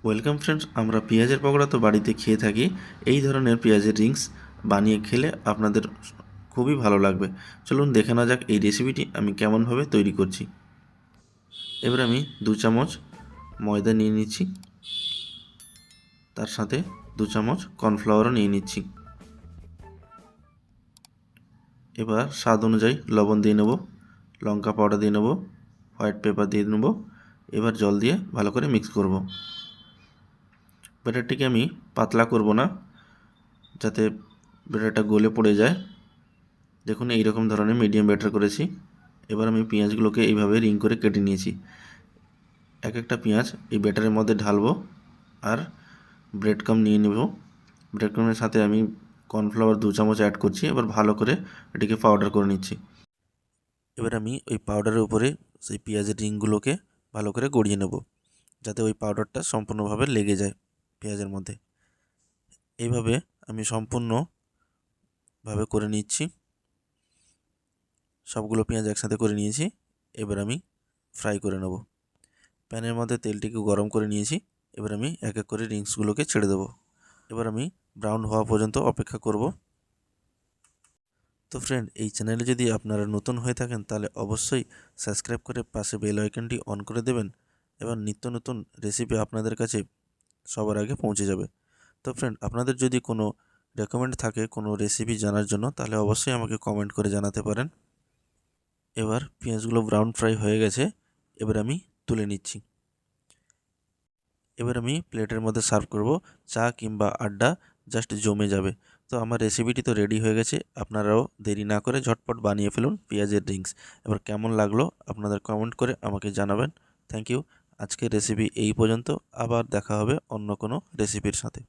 Welcome friends, আমরা পেঁয়াজের পকোড়া তো বাড়িতে খেয়ে থাকি। এই ধরনের পেঁয়াজের রিংস বানিয়ে খেলে আপনাদের খুবই ভালো লাগবে। চলুন দেখে নেওয়া যাক এই রেসিপিটি আমি কেমনভাবে তৈরি করছি। এবার আমি 2 চামচ ময়দা নিয়ে নিচ্ছি, তার সাথে 2 চামচ কর্নফ্লাওয়ারও নিয়ে নিচ্ছি। এবার স্বাদ অনুযায়ী লবণ দিয়ে নেব, লঙ্কা পাউডার দিয়ে নেব, হোয়াইট পেপার দিয়ে নেব। এবার জল দিয়ে ভালো করে মিক্স করব। ব্যাটারটিকে আমি পাতলা করব না, যাতে ব্যাটারটা গলে পড়ে যায়। দেখুন এই রকম ধরনের মিডিয়াম ব্যাটার করেছি। এবার আমি পেঁয়াজগুলোকে এইভাবে রিং করে কেটে নিয়েছি। এক একটা পেঁয়াজ এই ব্যাটারের মধ্যে ঢালবো আর ব্রেড ক্রাম্ব নিয়ে নেব। ব্রেড ক্রাম্বের সাথে আমি কর্নফ্লাওয়ার 2 চামচ অ্যাড করছি। এবার ভালো করে এটিকে পাউডার করে নিচ্ছি। এবার আমি ওই পাউডারের উপরে সেই পেঁয়াজের রিংগুলোকে ভালো করে গড়িয়ে নেব, যাতে ওই পাউডারটা সম্পূর্ণভাবে লেগে যায় পেঁয়াজের মধ্যে। এইভাবে আমি সম্পূর্ণভাবে করে নিচ্ছি। সবগুলো পেঁয়াজ একসাথে করে নিয়েছি। এবার আমি ফ্রাই করে নেব। প্যানের মধ্যে তেলটিকে গরম করে নিয়েছি। এবার আমি এক এক করে রিংসগুলোকে ছেড়ে দেবো। এবার আমি ব্রাউন হওয়া পর্যন্ত অপেক্ষা করব। তো ফ্রেন্ড, এই চ্যানেলে যদি আপনারা নতুন হয়ে থাকেন তাহলে অবশ্যই সাবস্ক্রাইব করে পাশে বেল আইকনটি অন করে দেবেন এবং নিত্য নতুন রেসিপি আপনাদের কাছে সবার আগে পৌঁছে যাবে। তো ফ্রেন্ড, আপনাদের যদি কোনো রেকমেন্ড থাকে কোনো রেসিপি জানার জন্য, তাহলে অবশ্যই আমাকে কমেন্ট করে জানাতে পারেন। এবার পেঁয়াজগুলো ব্রাউন ফ্রাই হয়ে গেছে। এবার আমি তুলে নিচ্ছি। এবার আমি প্লেটের মধ্যে সার্ভ করব। চা কিংবা আড্ডা জাস্ট জমে যাবে। তো আমার রেসিপিটি তো রেডি হয়ে গেছে। আপনারাও দেরি না করে ঝটপট বানিয়ে ফেলুন পেঁয়াজের রিংস। এবার কেমন লাগলো আপনাদের কমেন্ট করে আমাকে জানাবেন। Thank you. আজকের রেসিপি এই পর্যন্ত। আবার দেখা হবে অন্য কোনো রেসিপির সাথে।